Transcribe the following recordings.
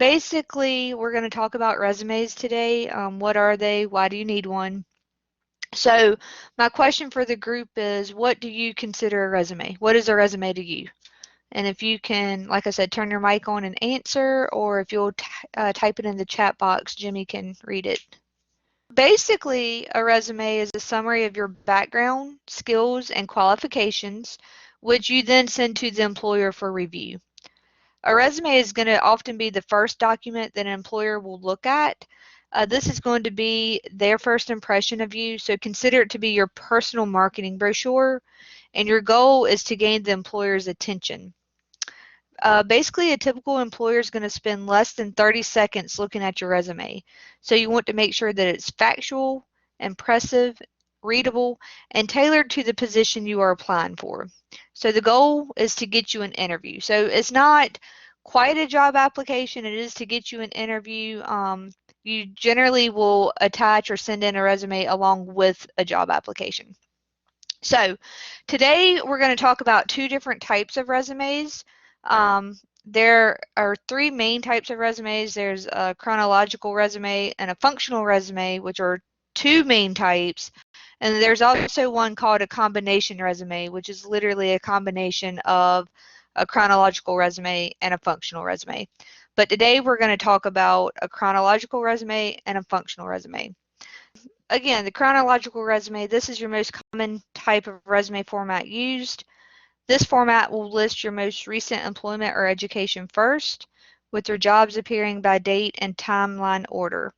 basically, we're going to talk about resumes today. What are they? Why do you need one? So my question for the group is, what do you consider a resume? What is a resume to you? And if you can, like I said, turn your mic on and answer, or if you'll type it in the chat box, Jimmy can read it. Basically, a resume is a summary of your background, skills, and qualifications, which you then send to the employer for review. A resume is going to often be the first document that an employer will look at. This is going to be their first impression of you, so consider it to be your personal marketing brochure, and your goal is to gain the employer's attention. Basically, a typical employer is going to spend less than 30 seconds looking at your resume, so you want to make sure that it's factual, impressive, readable, and tailored to the position you are applying for. So the goal is to get you an interview. So it's not quite a job application, it is to get you an interview. You generally will attach or send in a resume along with a job application. So today we're going to talk about two different types of resumes. There are three main types of resumes. There's a chronological resume and a functional resume, which are two main types. And there's also one called a combination resume, which is literally a combination of a chronological resume and a functional resume. But today we're going to talk about a chronological resume and a functional resume. Again, the chronological resume, this is your most common type of resume format used. This format will list your most recent employment or education first, with your jobs appearing by date and timeline order.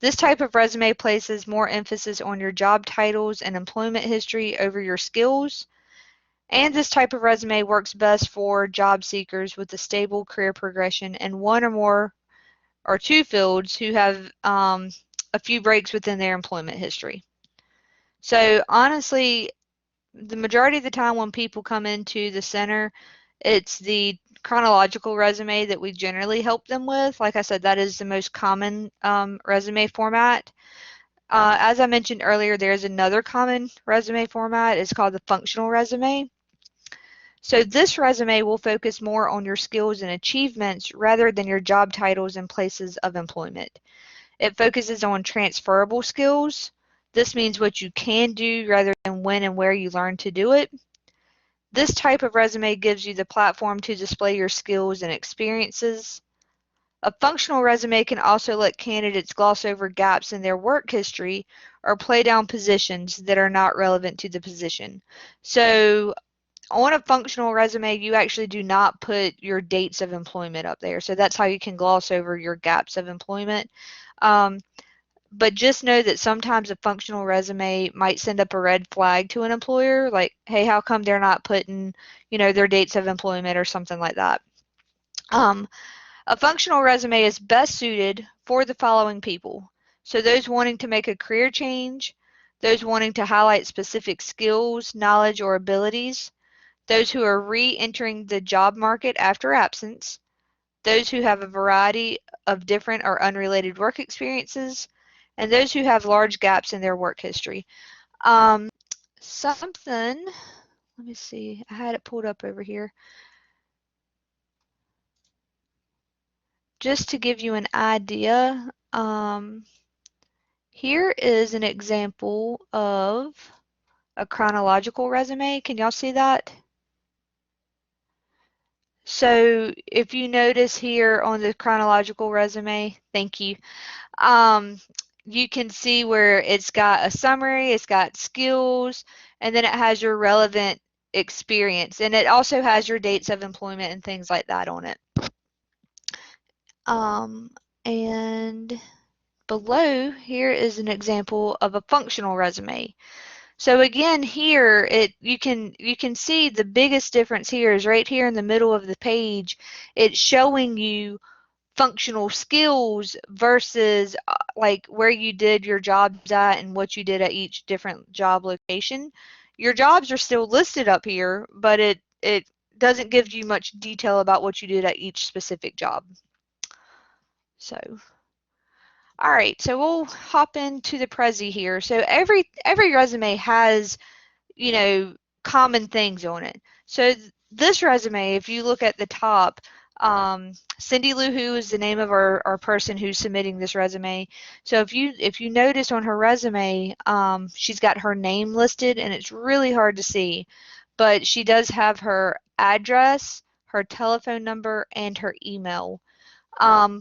This type of resume places more emphasis on your job titles and employment history over your skills. And this type of resume works best for job seekers with a stable career progression in one or more or two fields who have a few breaks within their employment history. So honestly, the majority of the time when people come into the center, it's the chronological resume that we generally help them with. Like I said, that is the most common resume format. As I mentioned earlier, there's another common resume format. It's called the functional resume. So this resume will focus more on your skills and achievements rather than your job titles and places of employment. It focuses on transferable skills. This means what you can do rather than when and where you learn to do it. This type of resume gives you the platform to display your skills and experiences. A functional resume can also let candidates gloss over gaps in their work history or play down positions that are not relevant to the position. So on a functional resume, you actually do not put your dates of employment up there. So that's how you can gloss over your gaps of employment. But just know that sometimes a functional resume might send up a red flag to an employer, like, hey, how come they're not putting, their dates of employment or something like that. A functional resume is best suited for the following people. So those wanting to make a career change, those wanting to highlight specific skills, knowledge, or abilities, those who are re-entering the job market after absence, those who have a variety of different or unrelated work experiences, and those who have large gaps in their work history. Let me see, I had it pulled up over here. Just to give you an idea, here is an example of a chronological resume. Can y'all see that? So if you notice here on the chronological resume, thank you, you can see where it's got a summary, it's got skills, and then it has your relevant experience, and it also has your dates of employment and things like that on it. And below here is an example of a functional resume. So again, here you can see the biggest difference here is right here in the middle of the page. It's showing you functional skills versus like where you did your jobs at and what you did at each different job location. Your jobs are still listed up here, but it doesn't give you much detail about what you did at each specific job. So all right, so we'll hop into the Prezi here. So every resume has, common things on it. So this resume, if you look at the top, Cindy Lou Who is the name of our person who's submitting this resume. So if you notice on her resume, she's got her name listed and it's really hard to see, but she does have her address, her telephone number, and her email.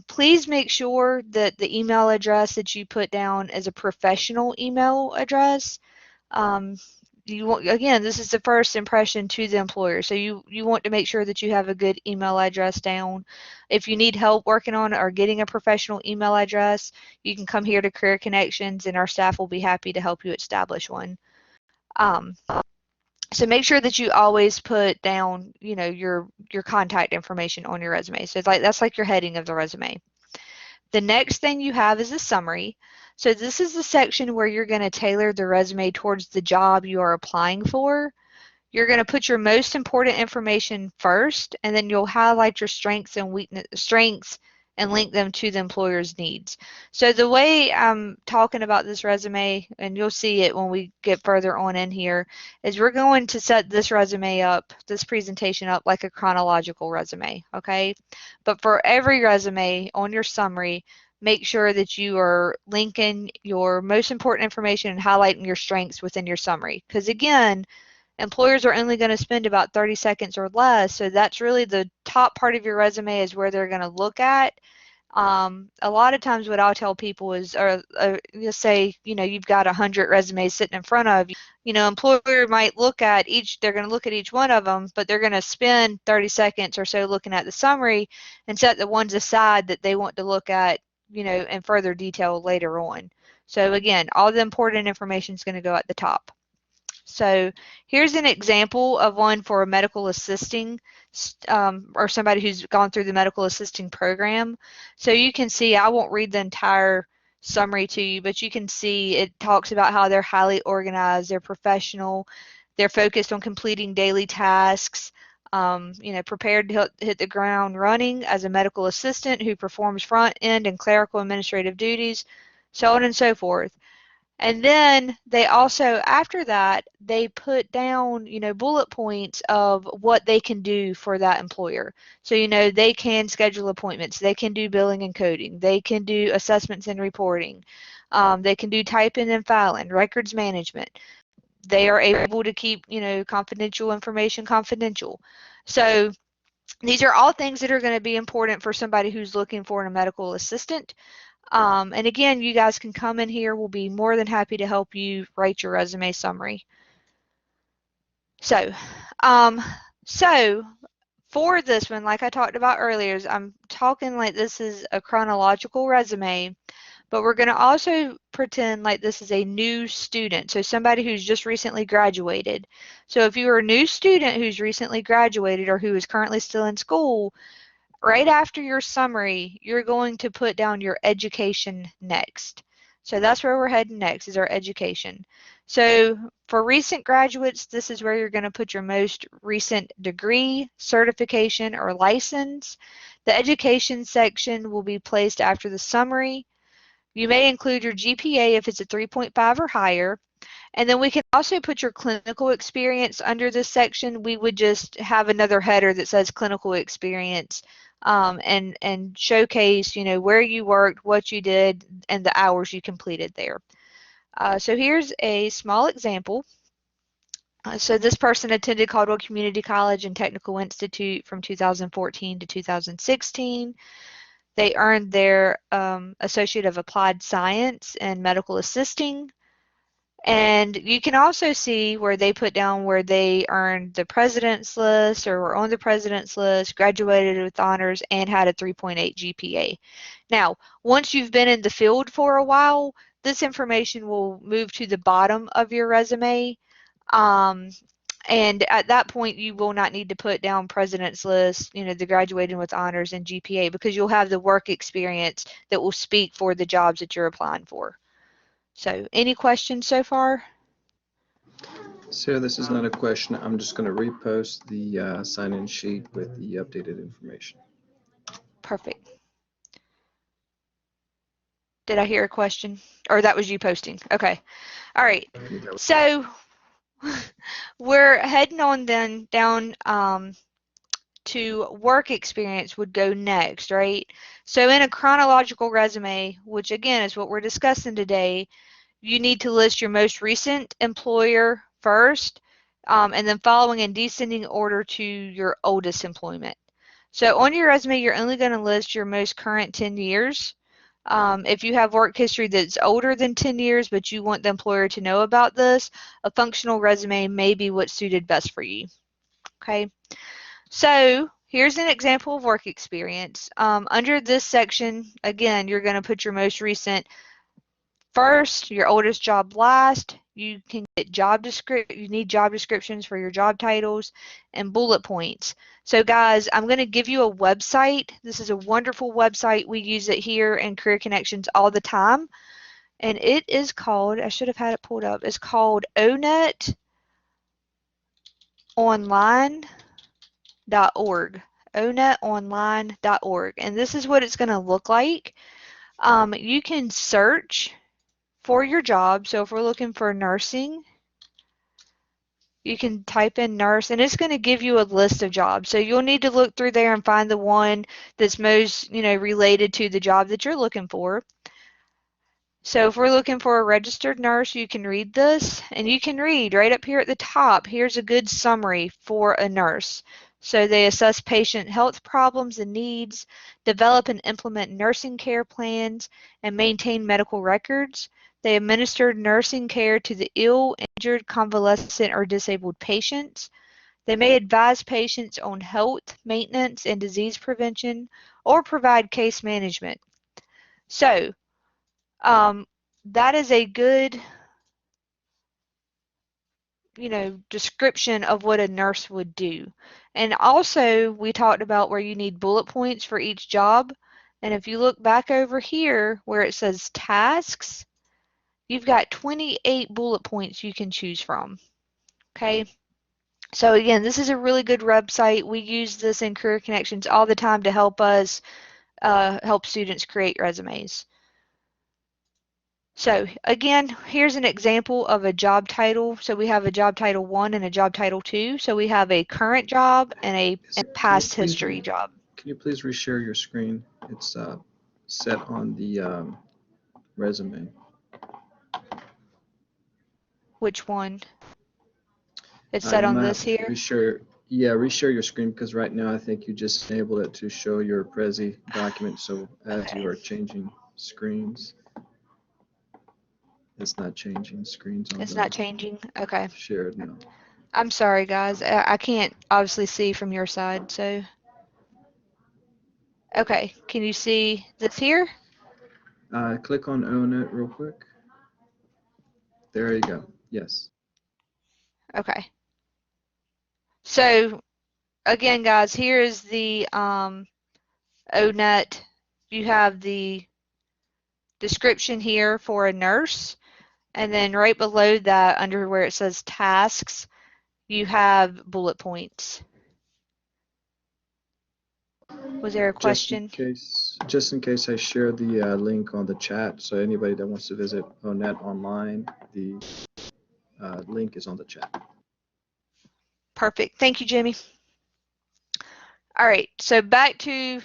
Please make sure that the email address that you put down is a professional email address. Um, you want, again, this is the first impression to the employer, so you want to make sure that you have a good email address down. If you need help working on or getting a professional email address, you can come here to Career Connections and our staff will be happy to help you establish one. Um, so make sure that you always put down, you know, your contact information on your resume. So it's like that's like your heading of the resume. The next thing you have is a summary. So this is the section where you're going to tailor the resume towards the job you are applying for. You're going to put your most important information first, and then you'll highlight your strengths and link them to the employer's needs. So the way I'm talking about this resume, and you'll see it when we get further on in here, is we're going to set this resume up, this presentation up like a chronological resume, okay? But for every resume on your summary, make sure that you are linking your most important information and highlighting your strengths within your summary. Because again, employers are only going to spend about 30 seconds or less, so that's really the top part of your resume is where they're going to look at. A lot of times what I'll tell people is, just say, you know, you've got 100 resumes sitting in front of you. You know, employer might look at each, they're going to look at each one of them, but they're going to spend 30 seconds or so looking at the summary and set the ones aside that they want to look at, you know, in further detail later on. So again, all the important information is going to go at the top. So here's an example of one for a medical assisting or somebody who's gone through the medical assisting program. So you can see, I won't read the entire summary to you, but you can see it talks about how they're highly organized, they're professional, they're focused on completing daily tasks, you know, prepared to hit the ground running as a medical assistant who performs front end and clerical administrative duties, so on and so forth. And then they also, after that, they put down, you know, bullet points of what they can do for that employer. So, you know, they can schedule appointments, they can do billing and coding, they can do assessments and reporting, they can do typing and filing, records management. They are able to keep, you know, confidential information confidential. So these are all things that are going to be important for somebody who's looking for a medical assistant. And again, you guys can come in here. We'll be more than happy to help you write your resume summary. So, um, so for this one, like I talked about earlier, I'm talking like this is a chronological resume, but we're going to also pretend like this is a new student, so somebody who's just recently graduated. So if you're a new student who's recently graduated or who is currently still in school, right after your summary, you're going to put down your education next. So that's where we're heading next, is our education. So for recent graduates, this is where you're going to put your most recent degree, certification, or license. The education section will be placed after the summary. You may include your GPA if it's a 3.5 or higher. And then we can also put your clinical experience under this section. We would just have another header that says clinical experience, and showcase, you know, where you worked, what you did, and the hours you completed there. So here's a small example. So this person attended Caldwell Community College and Technical Institute from 2014 to 2016. They earned their Associate of Applied Science in Medical Assisting. And you can also see where they put down where they earned the president's list or were on the president's list, graduated with honors, and had a 3.8 GPA. Now, once you've been in the field for a while, this information will move to the bottom of your resume. And at that point, you will not need to put down president's list, you know, the graduating with honors and GPA, because you'll have the work experience that will speak for the jobs that you're applying for. So, any questions so far? Sarah, this is not a question. I'm just going to repost the sign-in sheet with the updated information. Perfect. Did I hear a question? Or that was you posting? Okay. All right. So we're heading on then down to work experience would go next, right? So in a chronological resume, which again is what we're discussing today, you need to list your most recent employer first, and then following in descending order to your oldest employment. So on your resume, you're only going to list your most current 10 years. If you have work history that's older than 10 years, but you want the employer to know about this, a functional resume may be what's suited best for you. Okay, so here's an example of work experience. Under this section, again, you're going to put your most recent first, your oldest job last. You can get you need job descriptions for your job titles and bullet points. So guys, I'm going to give you a website. This is a wonderful website. We use it here in Career Connections all the time. And it is called, I should have had it pulled up, it's called onetonline.org. onetonline.org. And this is what it's going to look like. You can search for your job. So if we're looking for nursing, you can type in nurse and it's going to give you a list of jobs. So you'll need to look through there and find the one that's most, related to the job that you're looking for. So if we're looking for a registered nurse, you can read this, and you can read right up here at the top. Here's a good summary for a nurse. So they assess patient health problems and needs, develop and implement nursing care plans, and maintain medical records. They administer nursing care to the ill, injured, convalescent, or disabled patients. They may advise patients on health, maintenance, and disease prevention, or provide case management. So, that is a good, description of what a nurse would do. And also, we talked about where you need bullet points for each job. And if you look back over here where it says tasks, you've got 28 bullet points you can choose from. Okay. So again, this is a really good website. We use this in Career Connections all the time to help us help students create resumes. So again, here's an example of a job title. So we have a job title 1 and a job title 2. So we have a current job and a past history job. Can you please reshare your screen? It's set on the resume. Which one? It's set on this here? Reshare your screen, because right now I think you just enabled it to show your Prezi document. So as you are changing screens, it's not changing screens on It's not changing? Okay. Shared, no. I'm sorry, guys. I can't obviously see from your side, so. Okay, can you see this here? Click on ONET real quick. There you go. Yes. Okay. So again, guys, here is the ONET. You have the description here for a nurse, and then right below that, under where it says tasks, you have bullet points. Was there a question? Just in case I share the link on the chat, so anybody that wants to visit ONET online, the link is on the chat. Perfect. Thank you, Jimmy. All right, so back to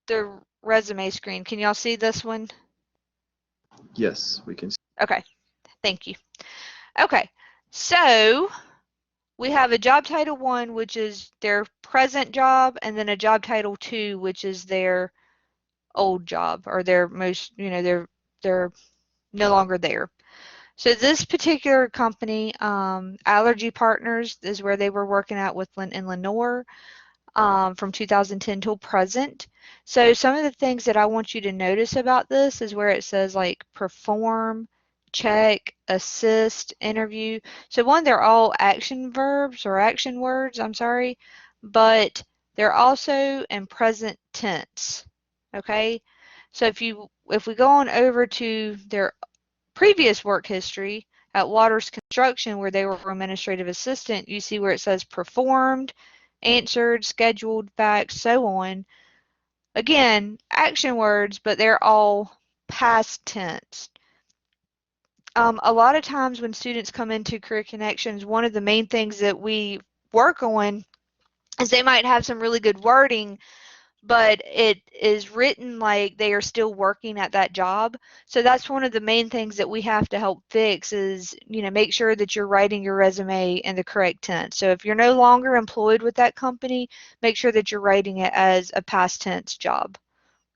the resume screen. Can y'all see this one? Yes, we can see. Okay, thank you. Okay, so we have a job title 1, which is their present job, and then a job title 2, which is their old job, or their most, they're no longer there. So this particular company, Allergy Partners, is where they were working at with in Lenoir from 2010 till present. So some of the things that I want you to notice about this is where it says like perform, check, assist, interview. So one, they're all action verbs or action words, I'm sorry, but they're also in present tense. Okay? So if we go on over to their previous work history at Waters Construction, where they were administrative assistant, you see where it says performed, answered, scheduled, faxed, so on. Again, action words, but they're all past tense. A lot of times when students come into Career Connections, one of the main things that we work on is they might have some really good wording, but it is written like they are still working at that job. So that's one of the main things that we have to help fix is, make sure that you're writing your resume in the correct tense. So if you're no longer employed with that company, make sure that you're writing it as a past tense job.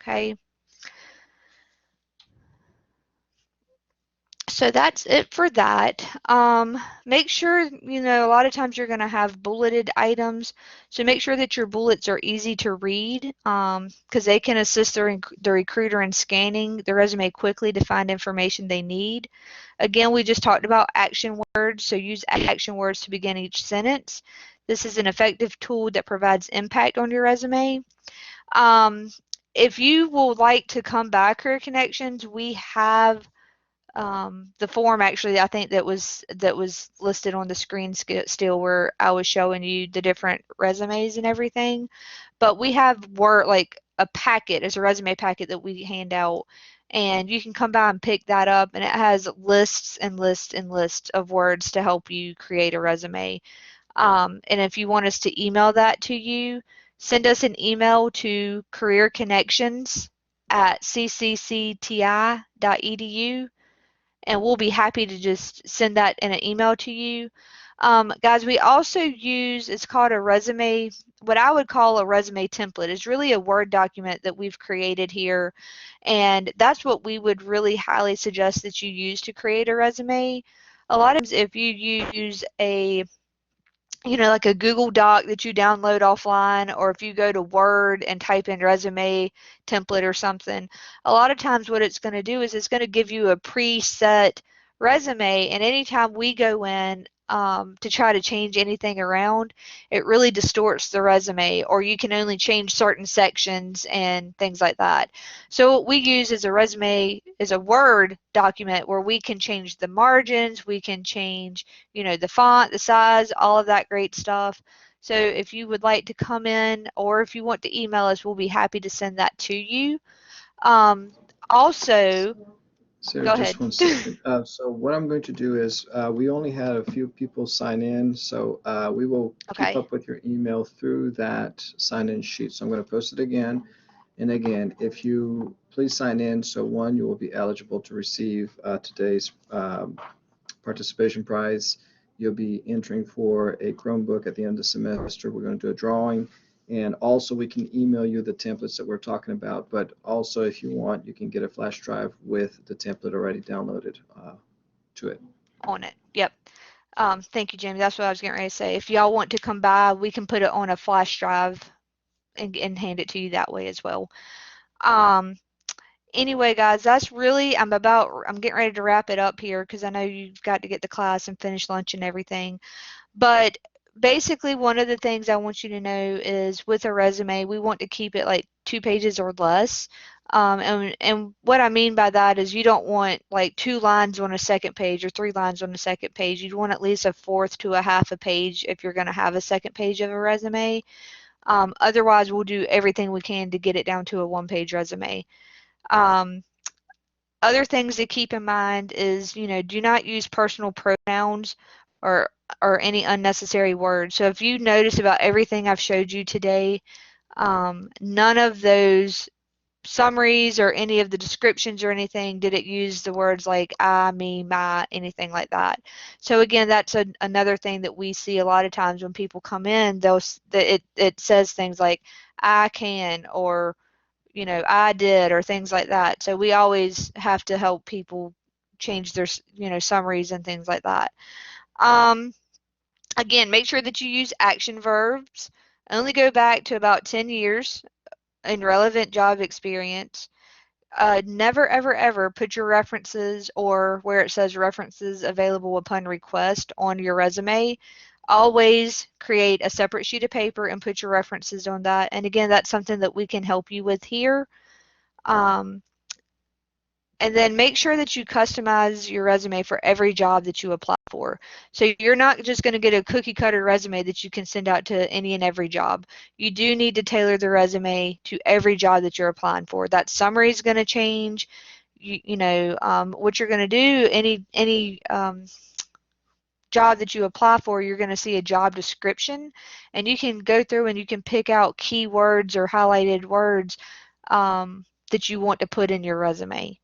Okay. So that's it for that. Make sure, a lot of times you're going to have bulleted items. So make sure that your bullets are easy to read because they can assist the recruiter in scanning the resume quickly to find information they need. Again, we just talked about action words, so use action words to begin each sentence. This is an effective tool that provides impact on your resume. If you would like to come by Career Connections, we have the form actually I think that was listed on the screen still where I was showing you the different resumes and everything, but we have like a packet, as a resume packet that we hand out, and you can come by and pick that up, and it has lists and lists and lists of words to help you create a resume. And if you want us to email that to you, send us an email to careerconnections@cccti.edu, and we'll be happy to just send that in an email to you. Guys, we also use, it's called a resume, what I would call a resume template. It's really a Word document that we've created here, and that's what we would really highly suggest that you use to create a resume. A lot of times if you use like a Google Doc that you download offline, or if you go to Word and type in resume template or something, a lot of times what it's going to do is it's going to give you a preset resume, and anytime we go in to try to change anything around, it really distorts the resume, or you can only change certain sections and things like that. So what we use as a resume is a Word document where we can change the margins, we can change the font, the size, all of that great stuff. So if you would like to come in, or if you want to email us, we'll be happy to send that to you. Also, Sarah, go just ahead. one second. So what I'm going to do is we only had a few people sign in, so we will keep Okay. up with your email through that sign-in sheet. So I'm going to post it again. And again, if you please sign in, so one, you will be eligible to receive today's participation prize. You'll be entering for a Chromebook at the end of the semester. We're going to do a drawing. And also we can email you the templates that we're talking about, but also if you want, you can get a flash drive with the template already downloaded to it. On it. Yep. Thank you, Jamie. That's what I was getting ready to say. If y'all want to come by, we can put it on a flash drive and hand it to you that way as well. Anyway, guys, that's really, I'm getting ready to wrap it up here because I know you've got to get to class and finish lunch and everything. But basically, one of the things I want you to know is with a resume, we want to keep it like 2 pages or less. And what I mean by that is you don't want like 2 lines on a second page or 3 lines on a second page. You'd want at least a fourth to a half a page if you're going to have a second page of a resume. Otherwise, we'll do everything we can to get it down to a 1-page resume. Um, Other things to keep in mind is, do not use personal pronouns or any unnecessary words. So if you notice about everything I've showed you today, none of those summaries or any of the descriptions or anything did it use the words like I, me, my, anything like that. So again, that's another thing that we see a lot of times when people come in. It says things like I can, or I did, or things like that. So we always have to help people change their, summaries and things like that. Um, Again, make sure that you use action verbs. Only go back to about 10 years in relevant job experience. Never, ever, ever put your references, or where it says references available upon request, on your resume. Always create a separate sheet of paper and put your references on that. And again, that's something that we can help you with here. And then make sure that you customize your resume for every job that you apply for. So you're not just going to get a cookie cutter resume that you can send out to any and every job. You do need to tailor the resume to every job that you're applying for. That summary is going to change. What you're going to do, job that you apply for, you're going to see a job description, and you can go through and you can pick out keywords or highlighted words that you want to put in your resume.